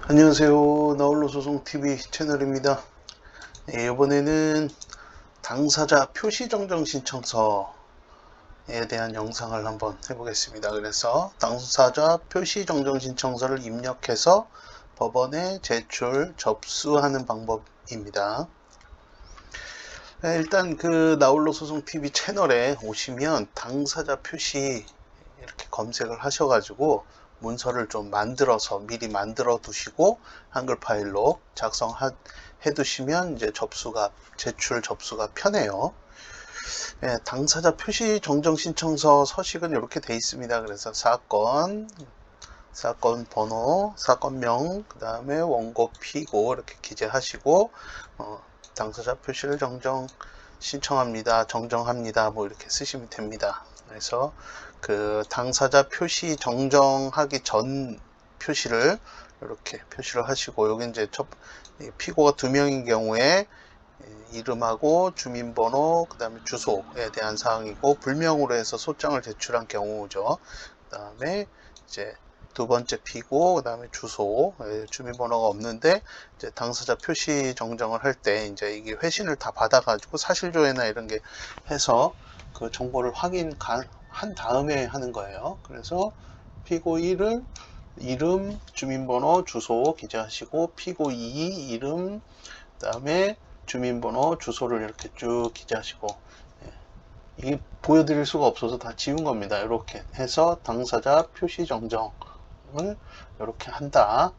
안녕하세요. 나홀로 소송TV 채널입니다. 네, 이번에는 당사자 표시 정정 신청서에 대한 영상을 한번 해보겠습니다. 그래서 당사자 표시 정정 신청서를 입력해서 법원에 제출 접수하는 방법입니다. 네, 일단 그 나홀로 소송TV 채널에 오시면 당사자 표시 이렇게 검색을 하셔가지고 문서를 좀 만들어서 미리 만들어 두시고 한글 파일로 작성해 두시면 이제 제출 접수가 편해요. 예, 당사자 표시 정정 신청서 서식은 이렇게 돼 있습니다. 그래서 사건 번호, 사건명, 그 다음에 원고, 피고 이렇게 기재하시고 당사자 표시를 신청합니다, 정정합니다, 뭐 이렇게 쓰시면 됩니다. 그래서 그 당사자 표시 정정하기 전 표시를 이렇게 표시를 하시고, 여기 이제 피고가 2명인 경우에 이름하고 주민번호, 그 다음에 주소에 대한 사항이고, 불명으로 해서 소장을 제출한 경우죠. 그 다음에 이제 두 번째 피고, 그 다음에 주소, 주민번호가 없는데, 이제 당사자 표시 정정을 할 때, 이제 이게 회신을 다 받아가지고 사실조회나 이런 게 해서 그 정보를 한 다음에 하는 거예요. 그래서 피고 1을 이름, 주민번호, 주소 기재하시고, 피고 2 이름, 그 다음에 주민번호, 주소를 이렇게 쭉 기재하시고, 이게 보여드릴 수가 없어서 다 지운 겁니다. 이렇게 해서 당사자 표시 정정을 이렇게 한다.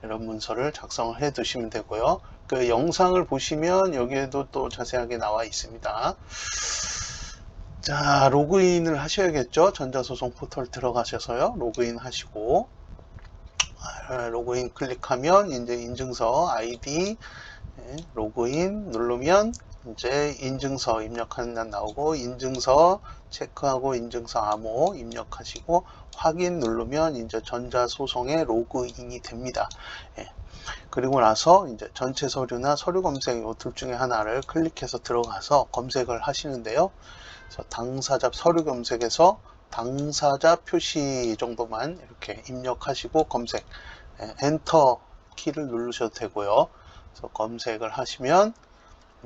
이런 문서를 작성을 해 두시면 되고요. 그 영상을 보시면 여기에도 또 자세하게 나와 있습니다. 자, 로그인을 하셔야겠죠. 전자소송 포털 들어가셔서요. 로그인 하시고, 로그인 클릭하면 이제 인증서 아이디, 로그인 누르면 이제 인증서 입력하는 날 나오고, 인증서 체크하고 인증서 암호 입력하시고 확인 누르면 이제 전자소송에 로그인이 됩니다. 그리고 나서 이제 전체 서류나 서류 검색 이 둘 중에 하나를 클릭해서 들어가서 검색을 하시는데요. 그래서 당사자 서류 검색에서 당사자 표시 정도만 이렇게 입력하시고 검색, 엔터 키를 누르셔도 되고요. 그래서 검색을 하시면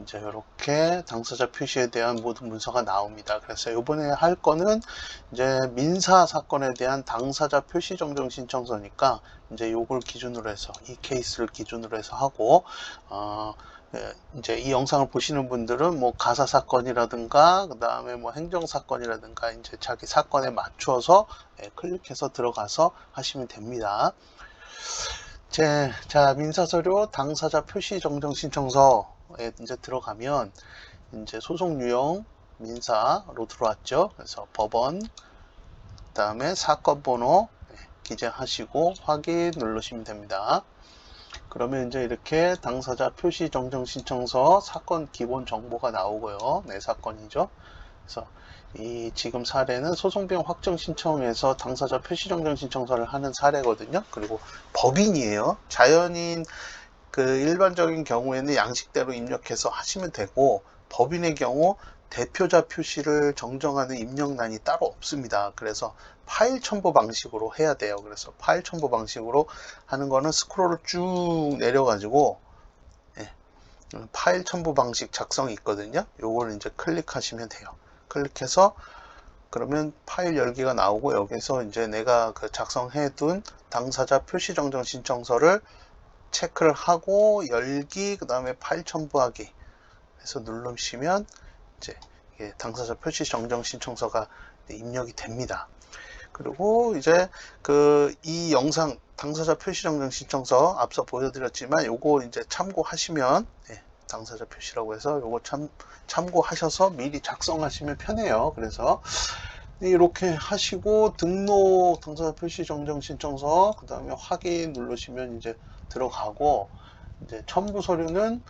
이제 이렇게 당사자 표시에 대한 모든 문서가 나옵니다. 그래서 이번에 할 거는 이제 민사 사건에 대한 당사자 표시 정정 신청서니까 이제 요걸 기준으로 해서 이 케이스를 기준으로 해서 하고, 이제 이 영상을 보시는 분들은 뭐 가사 사건이라든가 그 다음에 뭐 행정 사건이라든가 이제 자기 사건에 맞추어서 클릭해서 들어가서 하시면 됩니다. 자, 민사서류 당사자 표시 정정 신청서에 이제 들어가면 이제 소송 유형 민사로 들어왔죠. 그래서 법원, 그 다음에 사건 번호 기재하시고 확인 누르시면 됩니다. 그러면 이제 이렇게 당사자 표시 정정 신청서 사건 기본 정보가 나오고요. 네, 사건이죠. 그래서 이 지금 사례는 소송비용 확정 신청에서 당사자 표시 정정 신청서를 하는 사례거든요. 그리고 법인이에요. 자연인 그 일반적인 경우에는 양식대로 입력해서 하시면 되고, 법인의 경우 대표자 표시를 정정하는 입력란이 따로 없습니다. 그래서 파일 첨부 방식으로 해야 돼요. 그래서 파일 첨부 방식으로 하는 거는 스크롤을 쭉 내려가지고 파일 첨부 방식 작성이 있거든요. 요걸 이제 클릭하시면 돼요. 클릭해서 그러면 파일 열기가 나오고, 여기서 이제 내가 그 작성해 둔 당사자 표시 정정 신청서를 체크를 하고 열기, 그 다음에 파일 첨부하기 해서 누르시면 이제 당사자 표시 정정 신청서가 입력이 됩니다. 그리고 이제 이 영상 당사자 표시 정정 신청서 앞서 보여드렸지만 요거 이제 참고하시면 당사자 표시라고 해서 요거 참고하셔서 미리 작성하시면 편해요. 그래서 이렇게 하시고 등록 당사자 표시 정정 신청서 그 다음에 확인 누르시면 이제 들어가고, 이제 첨부 서류는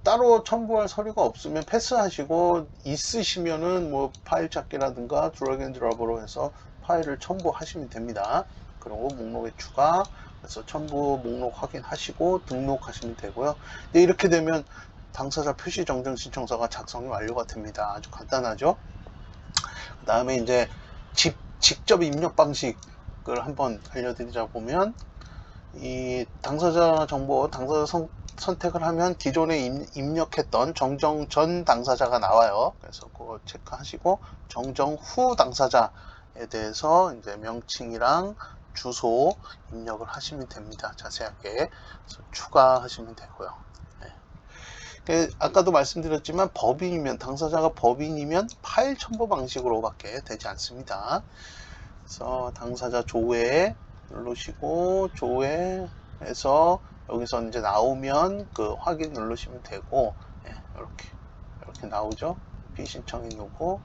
따로 첨부할 서류가 없으면 패스하시고, 있으시면은 뭐 파일 찾기라든가 드래그 앤 드롭으로 해서 파일을 첨부하시면 됩니다. 그리고 목록에 추가, 그래서 첨부 목록 확인하시고 등록하시면 되고요. 이렇게 되면 당사자 표시 정정 신청서가 작성이 완료가 됩니다. 아주 간단하죠. 그 다음에 이제 직접 입력 방식을 한번 알려드리자 보면, 이 당사자 정보, 당사자 선택을 하면 기존에 입력했던 정정 전 당사자가 나와요. 그래서 그거 체크하시고 정정 후 당사자에 대해서 이제 명칭이랑 주소 입력을 하시면 됩니다. 자세하게. 그래서 추가하시면 되고요. 네. 아까도 말씀드렸지만 법인이면, 당사자가 법인이면 파일 첨부 방식으로밖에 되지 않습니다. 그래서 당사자 조회 누르시고 조회해서 여기서 이제 나오면 그 확인 누르시면 되고, 이렇게 나오죠. 비신청인 누르고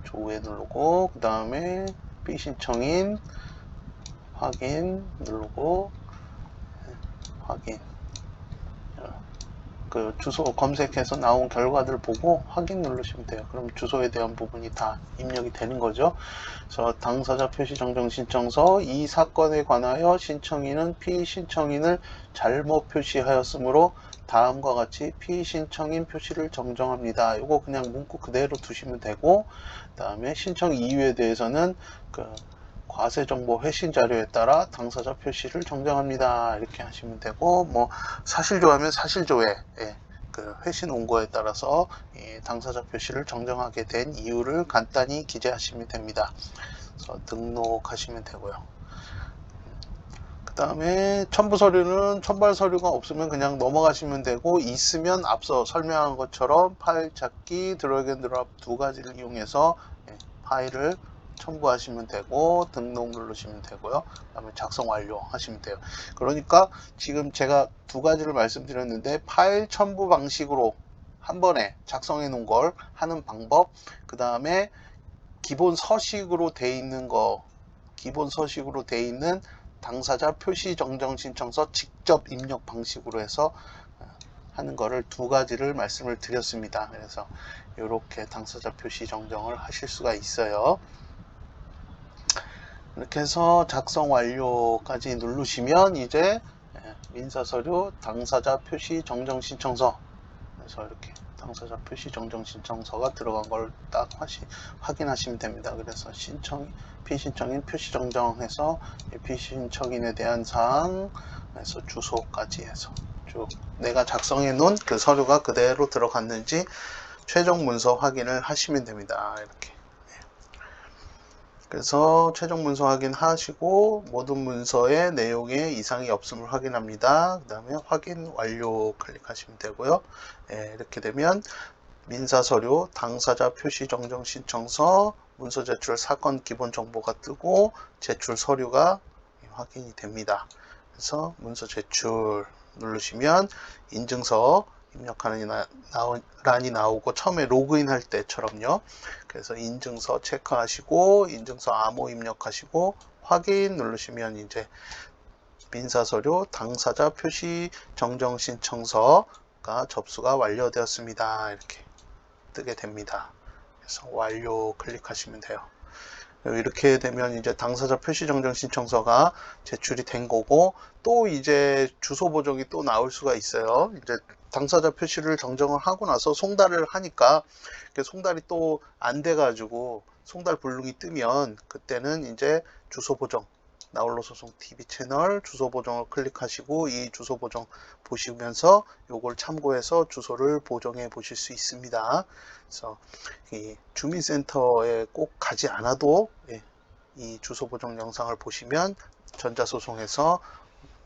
조회 누르고 그 다음에 비신청인 확인 누르고 확인, 그 주소 검색해서 나온 결과들 보고 확인 누르시면 돼요. 그럼 주소에 대한 부분이 다 입력이 되는 거죠. 그래서 당사자 표시 정정 신청서, 이 사건에 관하여 신청인은 피신청인을 잘못 표시하였으므로 다음과 같이 피신청인 표시를 정정합니다. 이거 그냥 문구 그대로 두시면 되고, 그 다음에 신청 이유에 대해서는 그 과세정보 회신 자료에 따라 당사자 표시를 정정합니다. 이렇게 하시면 되고, 뭐 사실조회하면 사실조회, 그 회신 원고에 따라서 당사자 표시를 정정하게 된 이유를 간단히 기재하시면 됩니다. 그래서 등록하시면 되고요. 그 다음에 첨부 서류는 첨부할 서류가 없으면 그냥 넘어가시면 되고, 있으면 앞서 설명한 것처럼 파일 찾기, 드래그 앤 드롭 두 가지를 이용해서 파일을 첨부하시면 되고 등록 누르시면 되고요. 그 다음에 작성 완료 하시면 돼요. 그러니까 지금 제가 두 가지를 말씀드렸는데, 파일 첨부 방식으로 한 번에 작성해 놓은 걸 하는 방법, 그 다음에 기본 서식으로 돼 있는 거, 기본 서식으로 돼 있는 당사자 표시 정정 신청서 직접 입력 방식으로 해서 하는 거를 두 가지를 말씀을 드렸습니다. 그래서 이렇게 당사자 표시 정정을 하실 수가 있어요. 이렇게 해서 작성 완료까지 누르시면 이제 민사서류 당사자 표시 정정 신청서, 그래서 이렇게 당사자 표시 정정 신청서가 들어간 걸 딱 확인하시면 됩니다. 그래서 피신청인 표시 정정해서 피신청인에 대한 사항, 그래서 주소까지 해서 쭉 내가 작성해 놓은 그 서류가 그대로 들어갔는지 최종 문서 확인을 하시면 됩니다. 이렇게. 그래서 최종 문서 확인하시고 모든 문서의 내용에 이상이 없음을 확인합니다. 그 다음에 확인 완료 클릭하시면 되고요. 이렇게 되면 민사서류 당사자 표시 정정 신청서 문서 제출 사건 기본 정보가 뜨고 제출 서류가 확인이 됩니다. 그래서 문서 제출 누르시면 인증서 입력하는 란이 나오고, 처음에 로그인 할 때처럼요. 그래서 인증서 체크하시고 인증서 암호 입력하시고 확인 누르시면 이제 민사서류 당사자 표시 정정 신청서가 접수가 완료되었습니다. 이렇게 뜨게 됩니다. 그래서 완료 클릭하시면 돼요. 이렇게 되면 이제 당사자 표시 정정 신청서가 제출이 된 거고, 또 이제 주소 보정이 또 나올 수가 있어요. 이제 당사자 표시를 정정을 하고 나서 송달을 하니까 송달이 또 안 돼가지고 송달 불능이 뜨면, 그때는 이제 주소 보정, 나홀로 소송 TV 채널 주소 보정을 클릭하시고 이 주소 보정 보시면서 요걸 참고해서 주소를 보정해 보실 수 있습니다. 그래서 이 주민센터에 꼭 가지 않아도 이 주소 보정 영상을 보시면 전자소송에서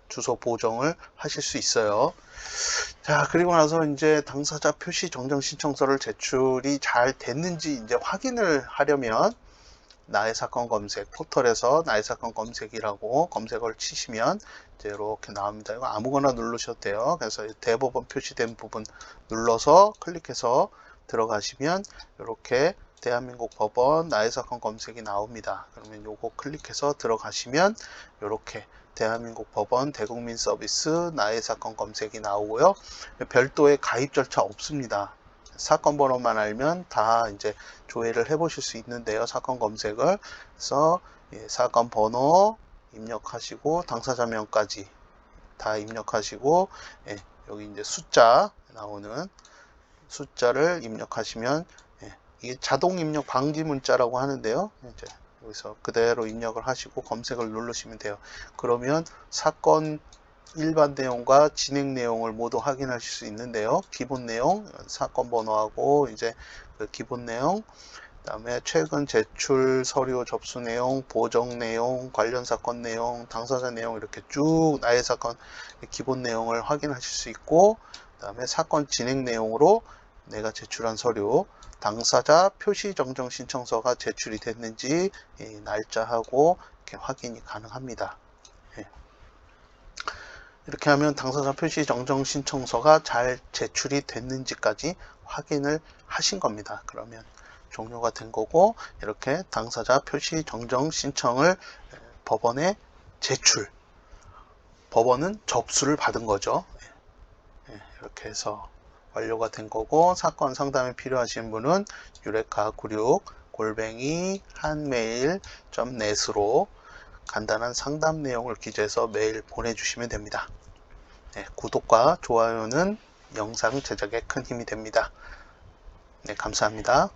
주소 보정을 하실 수 있어요. 자, 그리고 나서 이제 당사자 표시 정정 신청서를 제출이 잘 됐는지 이제 확인을 하려면 나의 사건 검색 포털에서 나의 사건 검색이라고 검색어를 치시면 이제 이렇게 나옵니다. 이거 아무거나 누르셔도 돼요. 그래서 대법원 표시된 부분 눌러서 클릭해서 들어가시면 이렇게 대한민국 법원 나의 사건 검색이 나옵니다. 그러면 요거 클릭해서 들어가시면 이렇게 대한민국 법원 대국민 서비스 나의 사건 검색이 나오고요. 별도의 가입 절차 없습니다. 사건 번호만 알면 다 이제 조회를 해 보실 수 있는데요. 사건 검색을. 그래서 사건 번호 입력하시고 당사자명까지 다 입력하시고, 여기 이제 숫자 나오는 숫자를 입력하시면 이게 자동 입력 방지 문자라고 하는데요. 이제 여기서 그대로 입력을 하시고 검색을 누르시면 돼요. 그러면 사건 일반 내용과 진행 내용을 모두 확인하실 수 있는데요. 기본 내용, 사건 번호하고 이제 그 기본 내용, 그다음에 최근 제출 서류 접수 내용, 보정 내용, 관련 사건 내용, 당사자 내용 이렇게 쭉 나의 사건 기본 내용을 확인하실 수 있고, 그다음에 사건 진행 내용으로 내가 제출한 서류, 당사자 표시 정정 신청서가 제출이 됐는지 날짜하고 이렇게 확인이 가능합니다. 이렇게 하면 당사자 표시 정정 신청서가 잘 제출이 됐는지까지 확인을 하신 겁니다. 그러면 종료가 된 거고, 이렇게 당사자 표시 정정 신청을 법원에 제출, 법원은 접수를 받은 거죠. 이렇게 해서 완료가 된 거고, 사건 상담이 필요하신 분은 유레카96@한메일.net으로 간단한 상담 내용을 기재해서 메일 보내주시면 됩니다. 네, 구독과 좋아요는 영상 제작에 큰 힘이 됩니다. 네, 감사합니다.